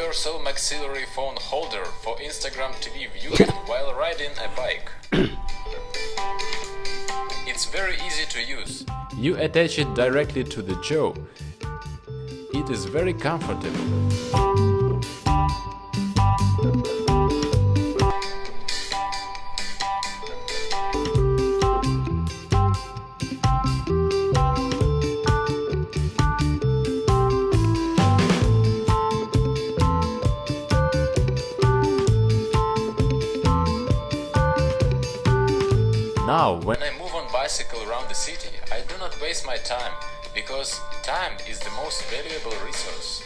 universal maxillary phone holder for Instagram TV viewing while riding a bike. It's very easy to use. You attach it directly to the jaw. It is very comfortable. Now, when I move on bicycle around the city, I do not waste my time, because time is the most valuable resource.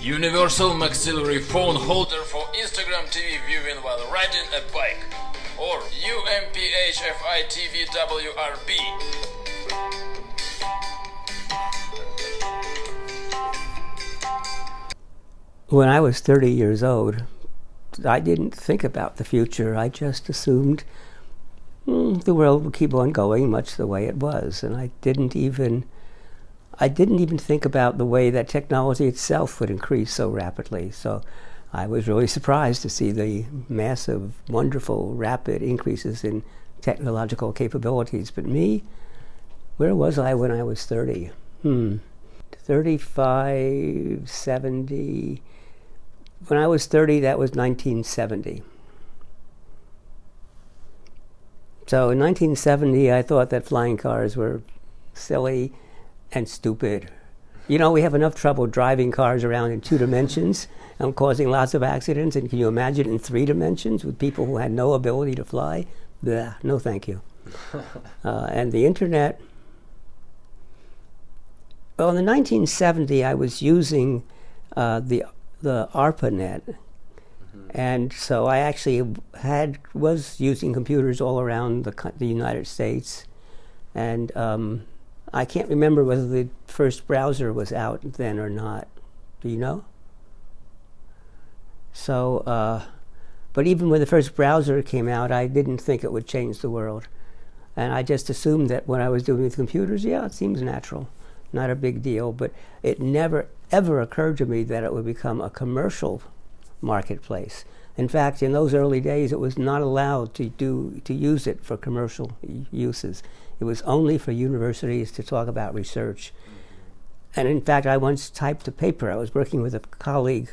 Universal maxillary phone holder for Instagram TV viewing while riding a bike, or UMPHFITVWRB. When I was 30 years old, I didn't think about the future. I just assumed the world would keep on going much the way it was. And I didn't even think about the way that technology itself would increase so rapidly. So I was really surprised to see the massive, wonderful, rapid increases in technological capabilities. But me, where was I when I was 30? 35, 70... When I was 30, that was 1970. So in 1970, I thought that flying cars were silly and stupid. You know, we have enough trouble driving cars around in 2 dimensions and causing lots of accidents, and can you imagine in 3 dimensions with people who had no ability to fly? Bleh, no thank you. And the internet, well, in 1970, I was using the ARPANET, and so I actually was using computers all around the United States, and I can't remember whether the first browser was out then or not. Do you know? So, but even when the first browser came out, I didn't think it would change the world, and I just assumed that when I was doing with computers, yeah, it seems natural, not a big deal. But it never ever occurred to me that it would become a commercial marketplace. In fact, in those early days, it was not allowed to use it for commercial uses. It was only for universities to talk about research. And in fact, I once typed a paper. I was working with a colleague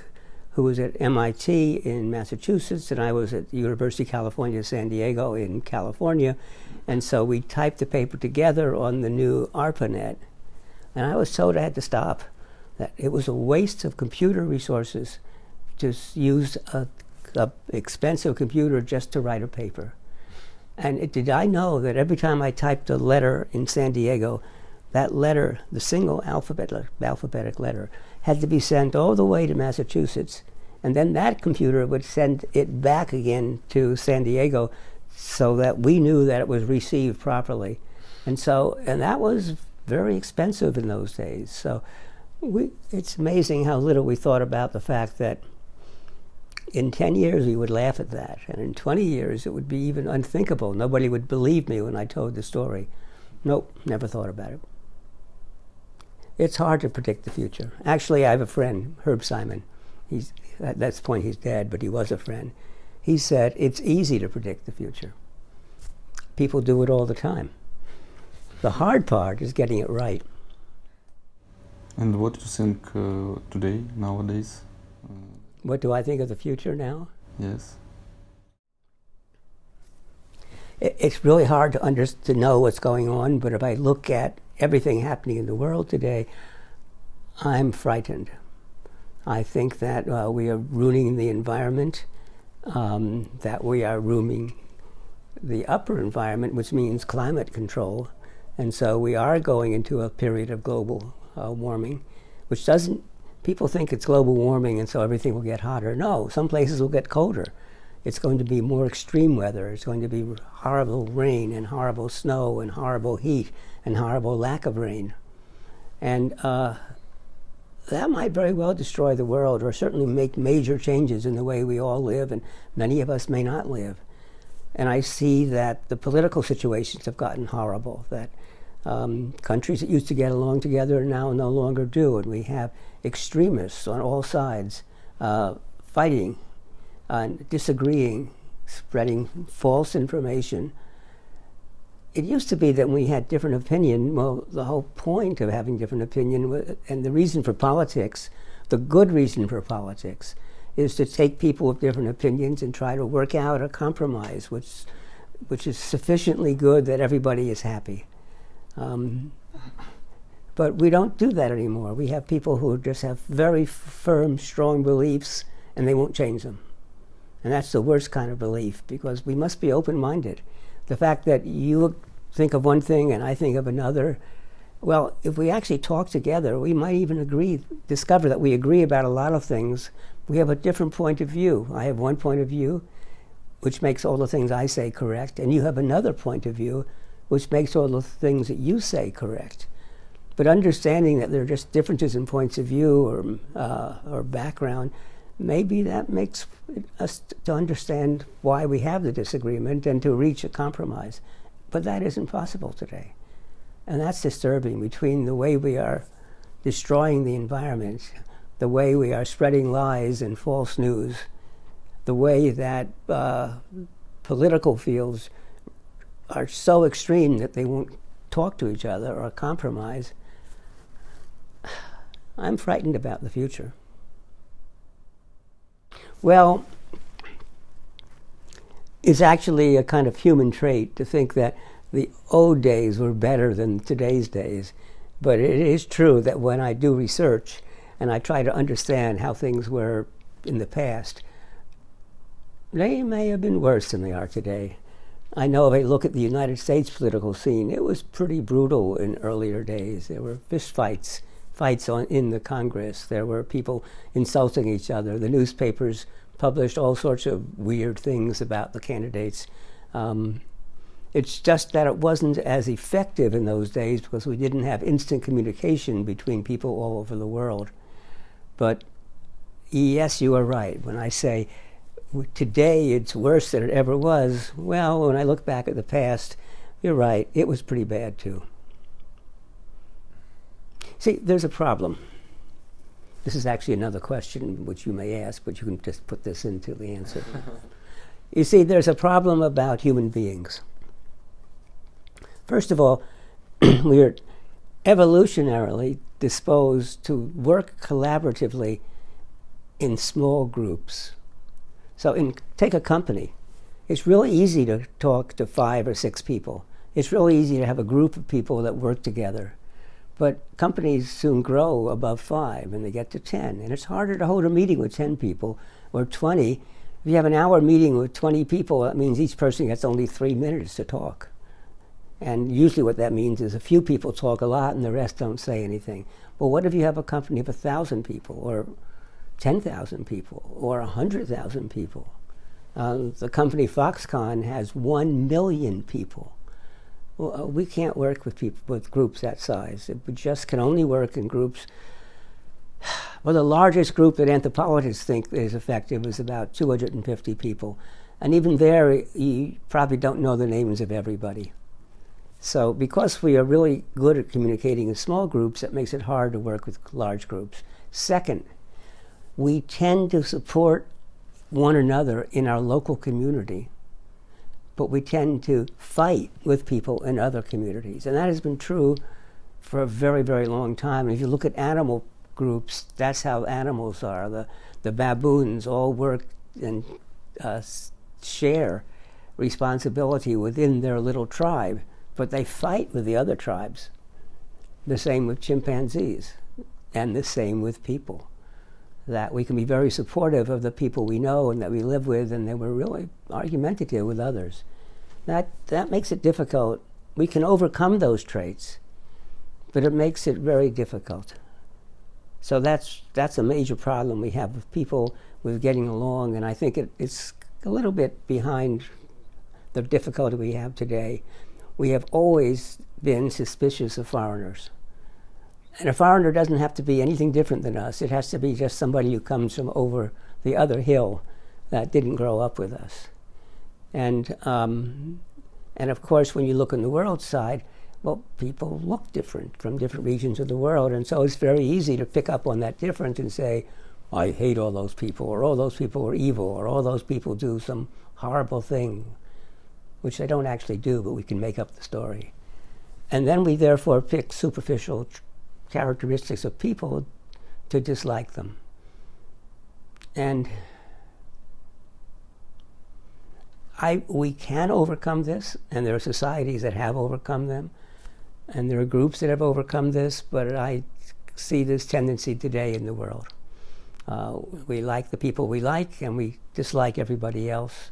who was at MIT in Massachusetts, and I was at the University of California, San Diego in California. And so we typed the paper together on the new ARPANET. And I was told I had to stop, that it was a waste of computer resources to use a expensive computer just to write a paper. And did I know that every time I typed a letter in San Diego, that letter, the single alphabetic letter, had to be sent all the way to Massachusetts, and then that computer would send it back again to San Diego so that we knew that it was received properly. And that was very expensive in those days. So it's amazing how little we thought about the fact that in 10 years we would laugh at that, and in 20 years it would be even unthinkable. Nobody would believe me when I told the story. Nope, never thought about it. It's hard to predict the future. Actually, I have a friend, Herb Simon. At this point he's dead, but he was a friend. He said, it's easy to predict the future. People do it all the time. The hard part is getting it right. And what do you think today, nowadays? What do I think of the future now? Yes. It's really hard to know what's going on, but if I look at everything happening in the world today, I'm frightened. I think that we are ruining the environment, that we are ruining the upper environment, which means climate control. And so we are going into a period of global warming, which doesn't, people think it's global warming and so everything will get hotter. No, some places will get colder. It's going to be more extreme weather. It's going to be horrible rain and horrible snow and horrible heat and horrible lack of rain. And that might very well destroy the world, or certainly make major changes in the way we all live, and many of us may not live. And I see that the political situations have gotten horrible, that countries that used to get along together now no longer do, and we have extremists on all sides fighting, disagreeing, spreading false information. It used to be that when we had different opinion, well, the whole point of having different opinion and the reason for politics, the good reason for politics, is to take people with different opinions and try to work out a compromise which is sufficiently good that everybody is happy. But we don't do that anymore. We have people who just have very firm, strong beliefs, and they won't change them. And that's the worst kind of belief, because we must be open-minded. The fact that you think of one thing and I think of another, well, if we actually talk together, we might even discover that we agree about a lot of things. We have a different point of view. I have one point of view, which makes all the things I say correct, and you have another point of view, which makes all the things that you say correct. But understanding that there are just differences in points of view or background, maybe that makes us to understand why we have the disagreement and to reach a compromise. But that isn't possible today. And that's disturbing, between the way we are destroying the environment, the way we are spreading lies and false news, the way that political fields are so extreme that they won't talk to each other or compromise. I'm frightened about the future. Well, it's actually a kind of human trait to think that the old days were better than today's days. But it is true that when I do research and I try to understand how things were in the past, they may have been worse than they are today. I know if I look at the United States political scene, it was pretty brutal in earlier days. There were fist fights in the Congress. There were people insulting each other. The newspapers published all sorts of weird things about the candidates. It's just that it wasn't as effective in those days because we didn't have instant communication between people all over the world. But yes, you are right. When I say today it's worse than it ever was, well, when I look back at the past, you're right, it was pretty bad too. See, there's a problem. This is actually another question which you may ask, but you can just put this into the answer. You see, there's a problem about human beings. First of all, we're evolutionarily disposed to work collaboratively in small groups. So take a company. It's really easy to talk to 5 or 6 people. It's really easy to have a group of people that work together. But companies soon grow above 5 and they get to 10. And it's harder to hold a meeting with 10 people or 20. If you have an hour meeting with 20 people, that means each person gets only 3 minutes to talk. And usually what that means is a few people talk a lot and the rest don't say anything. Well, what if you have a company of 1,000 people or 10,000 people or 100,000 people? The company Foxconn has 1 million people. Well, we can't work with groups that size. We just can only work in groups. Well, the largest group that anthropologists think is effective is about 250 people. And even there, you probably don't know the names of everybody. So because we are really good at communicating in small groups, it makes it hard to work with large groups. Second, we tend to support one another in our local community, but we tend to fight with people in other communities. And that has been true for a very, very long time. If you look at animal groups, that's how animals are. The baboons all work and share responsibility within their little tribe, but they fight with the other tribes. The same with chimpanzees, and the same with people. That we can be very supportive of the people we know and that we live with, and that we're really argumentative with others. That makes it difficult. We can overcome those traits, but it makes it very difficult. So that's a major problem we have with people with getting along, and I think it's a little bit behind the difficulty we have today. We have always been suspicious of foreigners. And a foreigner doesn't have to be anything different than us. It has to be just somebody who comes from over the other hill that didn't grow up with us. And of course, when you look on the world side, well, people look different from different regions of the world, and so it's very easy to pick up on that difference and say, I hate all those people, or all those people are evil, or all those people do some horrible thing, which they don't actually do, but we can make up the story. And then we therefore pick superficial characteristics of people to dislike them. And we can overcome this, and there are societies that have overcome them, and there are groups that have overcome this, but I see this tendency today in the world. We like the people we like, and we dislike everybody else,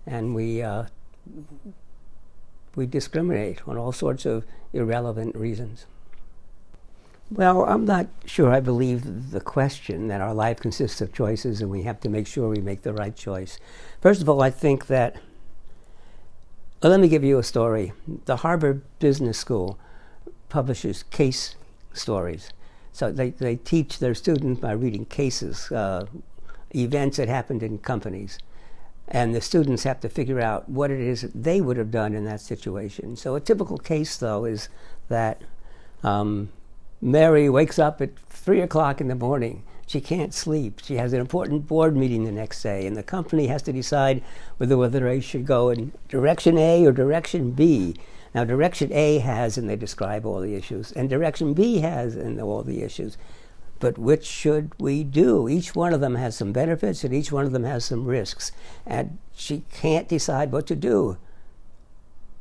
and we discriminate on all sorts of irrelevant reasons. Well, I'm not sure I believe the question that our life consists of choices and we have to make sure we make the right choice. First of all, I think that, well, let me give you a story. The Harvard Business School publishes case stories. So they teach their students by reading cases, events that happened in companies. And the students have to figure out what it is that they would have done in that situation. So a typical case, though, is that Mary wakes up at 3 o'clock in the morning. She can't sleep. She has an important board meeting the next day, and the company has to decide whether they should go in direction A or direction B. Now, direction A has, and they describe all the issues, and direction B has, and all the issues. But which should we do? Each one of them has some benefits, and each one of them has some risks. And she can't decide what to do.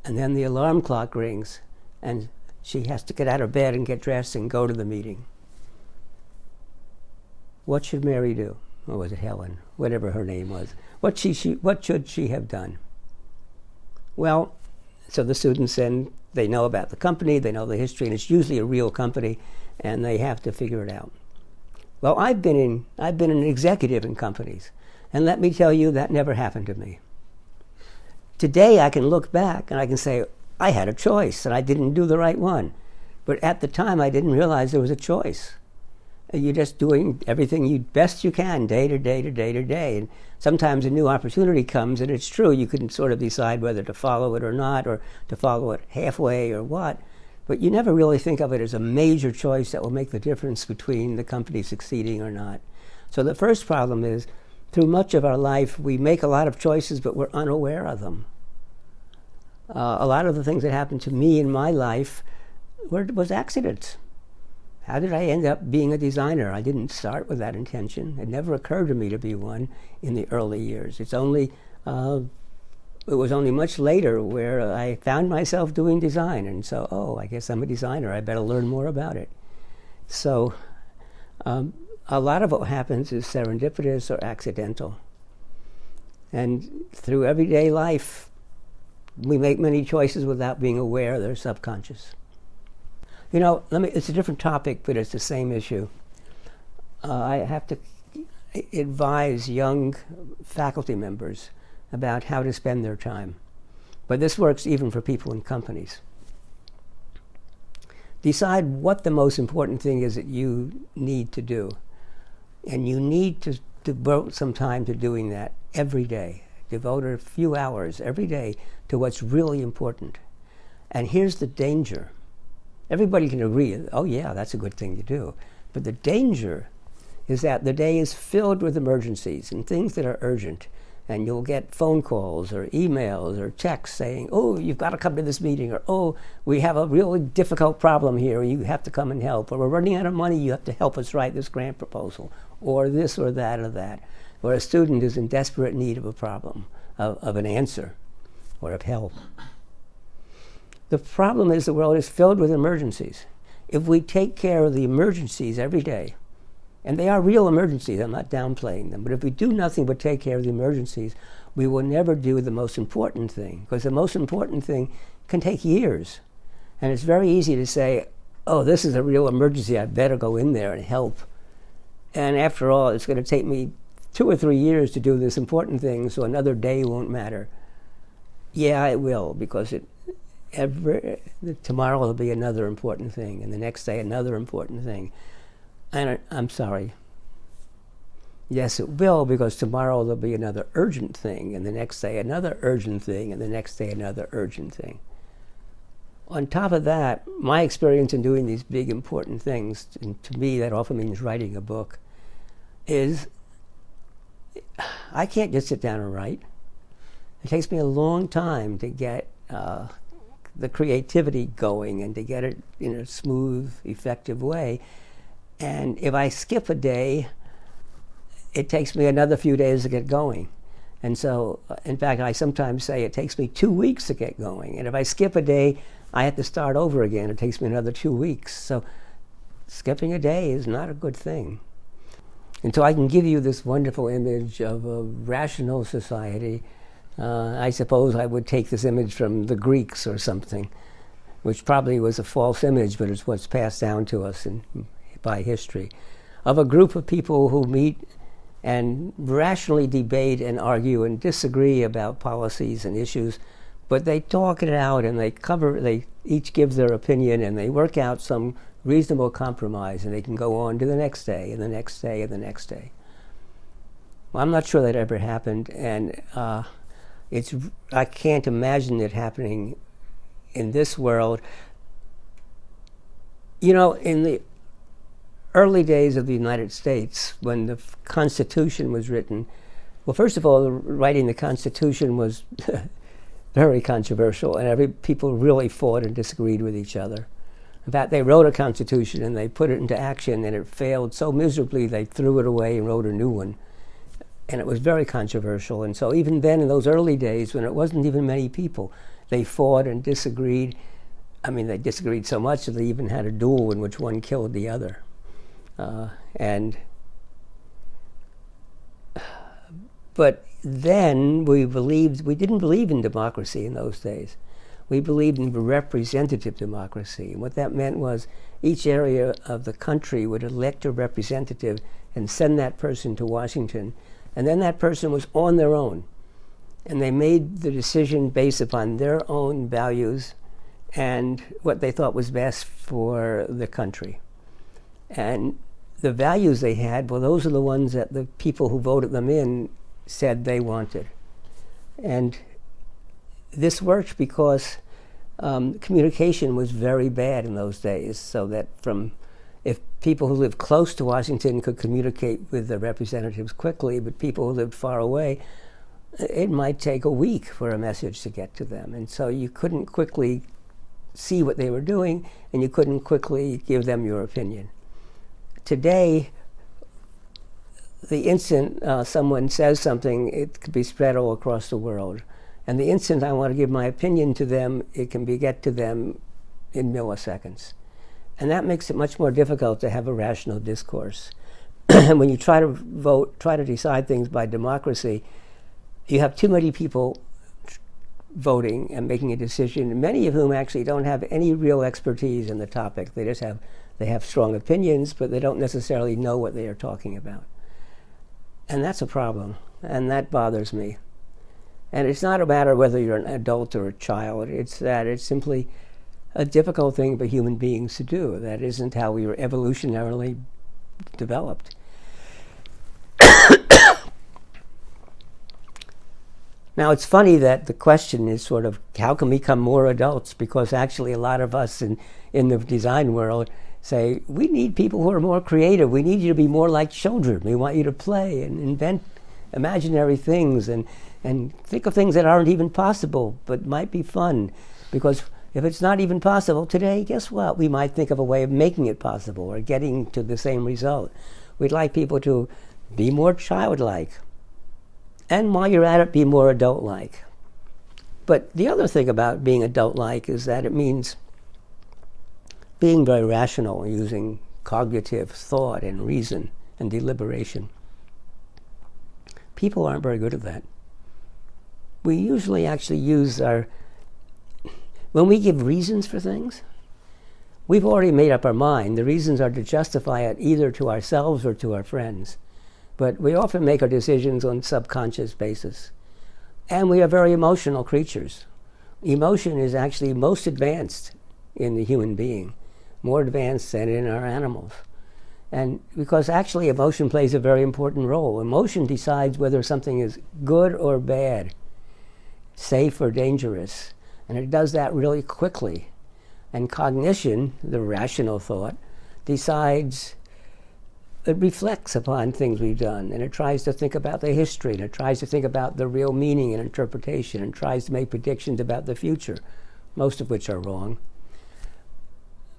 And then the alarm clock rings, and she has to get out of bed and get dressed and go to the meeting. What should Mary do? Or was it Helen? Whatever her name was. What should she have done? Well, so the students then, they know about the company, they know the history, and it's usually a real company, and they have to figure it out. Well, I've been an executive in companies, and let me tell you, that never happened to me. Today, I can look back and I can say, I had a choice, and I didn't do the right one. But at the time, I didn't realize there was a choice. You're just doing everything best you can, day to day to day to day. And sometimes a new opportunity comes, and it's true, you can sort of decide whether to follow it or not, or to follow it halfway or what. But you never really think of it as a major choice that will make the difference between the company succeeding or not. So the first problem is, through much of our life, we make a lot of choices, but we're unaware of them. A lot of the things that happened to me in my life was accidents. How did I end up being a designer? I didn't start with that intention. It never occurred to me to be one in the early years. It was only much later where I found myself doing design, and so, oh, I guess I'm a designer. I better learn more about it. So a lot of what happens is serendipitous or accidental. And through everyday life, we make many choices without being aware they're subconscious. You know, it's a different topic, but it's the same issue. I have to advise young faculty members about how to spend their time. But this works even for people in companies. Decide what the most important thing is that you need to do. And you need to devote some time to doing that every day. Devote a few hours every day to what's really important. And here's the danger. Everybody can agree, oh yeah, that's a good thing to do. But the danger is that the day is filled with emergencies and things that are urgent. And you'll get phone calls or emails or texts saying, oh, you've got to come to this meeting, or oh, we have a really difficult problem here, you have to come and help, or we're running out of money, you have to help us write this grant proposal, or this or that or that. Or a student is in desperate need of a problem, of an answer, or of help. The problem is the world is filled with emergencies. If we take care of the emergencies every day, and they are real emergencies, I'm not downplaying them, but if we do nothing but take care of the emergencies, we will never do the most important thing, because the most important thing can take years. And it's very easy to say, oh, this is a real emergency, I better go in there and help. And after all, it's going to take me 2 or 3 years to do this important thing, so another day won't matter. Yeah, it will, because tomorrow will be another important thing, and the next day another important thing. And I'm sorry. Yes, it will, because tomorrow there'll be another urgent thing, and the next day another urgent thing, and the next day another urgent thing. On top of that, my experience in doing these big important things, and to me that often means writing a book, is I can't just sit down and write. It takes me a long time to get the creativity going and to get it in a smooth, effective way. And if I skip a day, it takes me another few days to get going. And so, in fact, I sometimes say it takes me 2 weeks to get going. And if I skip a day, I have to start over again. It takes me another 2 weeks. So skipping a day is not a good thing. And so I can give you this wonderful image of a rational society. I suppose I would take this image from the Greeks or something, which probably was a false image, but it's what's passed down to us by history, of a group of people who meet and rationally debate and argue and disagree about policies and issues, but they talk it out and they each give their opinion and they work out some reasonable compromise, and they can go on to the next day and the next day and the next day. Well, I'm not sure that ever happened, and I can't imagine it happening in this world. You know, in the early days of the United States, when the Constitution was written, well, first of all, writing the Constitution was very controversial, and people really fought and disagreed with each other. In fact, they wrote a Constitution and they put it into action, and it failed so miserably they threw it away and wrote a new one. And it was very controversial. And so even then, in those early days, when it wasn't even many people, they fought and disagreed. I mean, they disagreed so much that they even had a duel in which one killed the other. But then we didn't believe in democracy in those days. We believed in representative democracy. And what that meant was each area of the country would elect a representative and send that person to Washington. And then that person was on their own. And they made the decision based upon their own values and what they thought was best for the country. And the values they had, well, those are the ones that the people who voted them in said they wanted. And this worked because communication was very bad in those days, so that if people who lived close to Washington could communicate with their representatives quickly, but people who lived far away, it might take a week for a message to get to them. And so you couldn't quickly see what they were doing, and you couldn't quickly give them your opinion. Today, the instant someone says something, it could be spread all across the world. And the instant I want to give my opinion to them, it can get to them in milliseconds. And that makes it much more difficult to have a rational discourse. When you try to decide things by democracy, you have too many people voting and making a decision, many of whom actually don't have any real expertise in the topic. They have strong opinions, but they don't necessarily know what they are talking about. And that's a problem, and that bothers me. And it's not a matter whether you're an adult or a child. It's simply a difficult thing for human beings to do. That isn't how we were evolutionarily developed. Now, it's funny that the question is sort of, how can we become more adults? Because actually a lot of us in the design world say, we need people who are more creative. We need you to be more like children. We want you to play and invent imaginary things and think of things that aren't even possible but might be fun. Because if it's not even possible today, guess what? We might think of a way of making it possible or getting to the same result. We'd like people to be more childlike. And while you're at it, be more adult-like. But the other thing about being adult-like is that it means being very rational, using cognitive thought and reason and deliberation. People aren't very good at that. We usually actually use when we give reasons for things, we've already made up our mind. The reasons are to justify it either to ourselves or to our friends. But we often make our decisions on subconscious basis. And we are very emotional creatures. Emotion is actually most advanced in the human being, more advanced than in our animals. And because actually emotion plays a very important role. Emotion decides whether something is good or bad, safe or dangerous. And it does that really quickly. And cognition, the rational thought, decides, it reflects upon things we've done, and it tries to think about the history, and it tries to think about the real meaning and interpretation, and tries to make predictions about the future, most of which are wrong.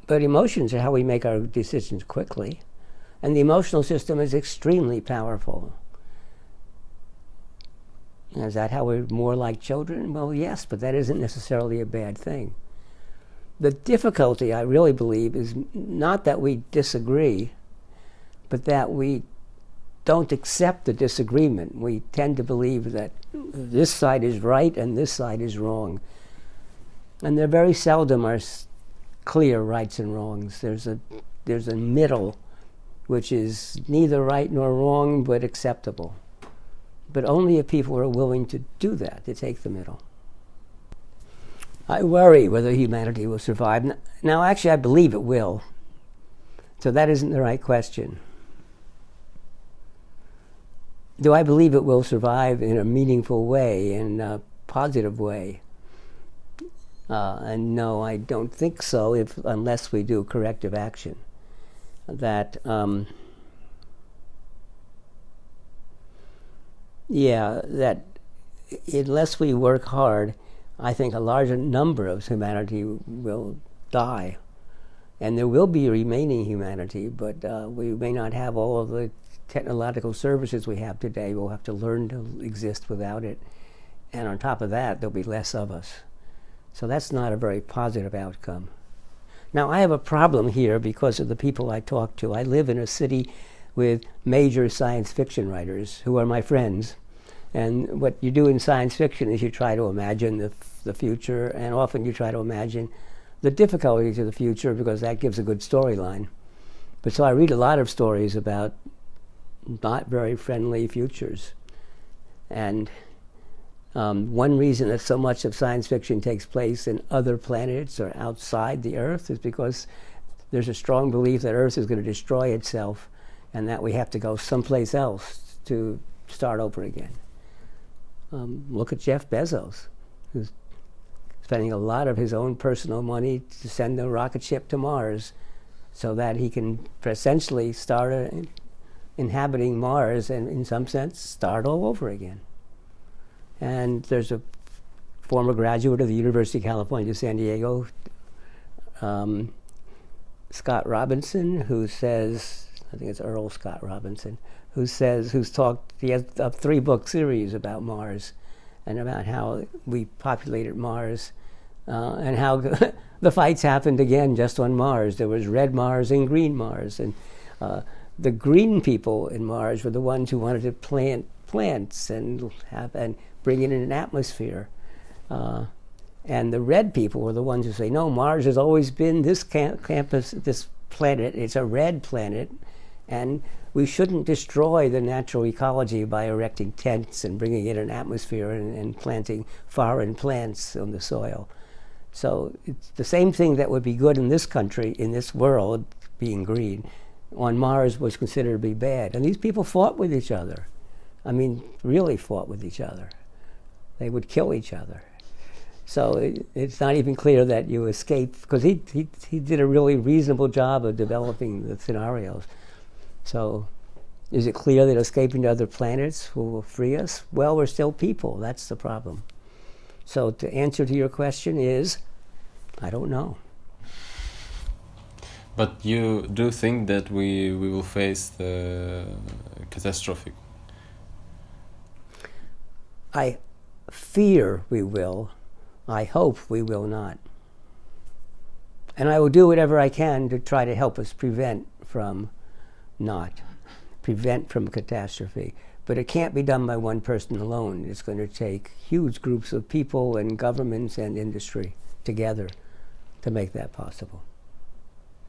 But emotions are how we make our decisions quickly. And the emotional system is extremely powerful. Is that how we're more like children? Well, yes, but that isn't necessarily a bad thing. The difficulty, I really believe, is not that we disagree, but that we don't accept the disagreement. We tend to believe that this side is right and this side is wrong. And there very seldom are clear rights and wrongs. There's a middle, which is neither right nor wrong, but acceptable. But only if people are willing to do that, to take the middle. I worry whether humanity will survive. Now, actually, I believe it will. So that isn't the right question. Do I believe it will survive in a meaningful way, in a positive way? And no, I don't think so, unless we do corrective action. That, that unless we work hard, I think a larger number of humanity will die. And there will be remaining humanity, but we may not have all of the technological services we have today. We'll have to learn to exist without it. And on top of that, there'll be less of us. So that's not a very positive outcome. Now, I have a problem here because of the people I talk to. I live in a city with major science fiction writers who are my friends. And what you do in science fiction is you try to imagine the future, and often you try to imagine the difficulties of the future because that gives a good storyline. But so I read a lot of stories about not very friendly futures. And one reason that so much of science fiction takes place in other planets or outside the Earth is because there's a strong belief that Earth is going to destroy itself and that we have to go someplace else to start over again. Look at Jeff Bezos, who's spending a lot of his own personal money to send a rocket ship to Mars so that he can essentially start inhabiting Mars and, in some sense, start all over again. And there's a former graduate of the University of California, San Diego, Scott Robinson, who says, I think it's Earl Scott Robinson, he has a 3-book series about Mars and about how we populated Mars and how the fights happened again just on Mars. There was red Mars and green Mars. And the green people in Mars were the ones who wanted to plant plants and bring in an atmosphere. And the red people were the ones who say, no, Mars has always been this this planet. It's a red planet. And we shouldn't destroy the natural ecology by erecting tents and bringing in an atmosphere and planting foreign plants on the soil. So it's the same thing that would be good in this country, in this world, being green, on Mars was considered to be bad. And these people fought with each other. I mean, really fought with each other. They would kill each other. So it's not even clear that you escape, because he did a really reasonable job of developing the scenarios. So is it clear that escaping to other planets will free us? Well, we're still people. That's the problem. So to answer to your question is, I don't know. But you do think that we will face the catastrophic? I fear we will. I hope we will not. And I will do whatever I can to try to help us prevent from catastrophe. But it can't be done by one person alone. It's going to take huge groups of people and governments and industry together to make that possible.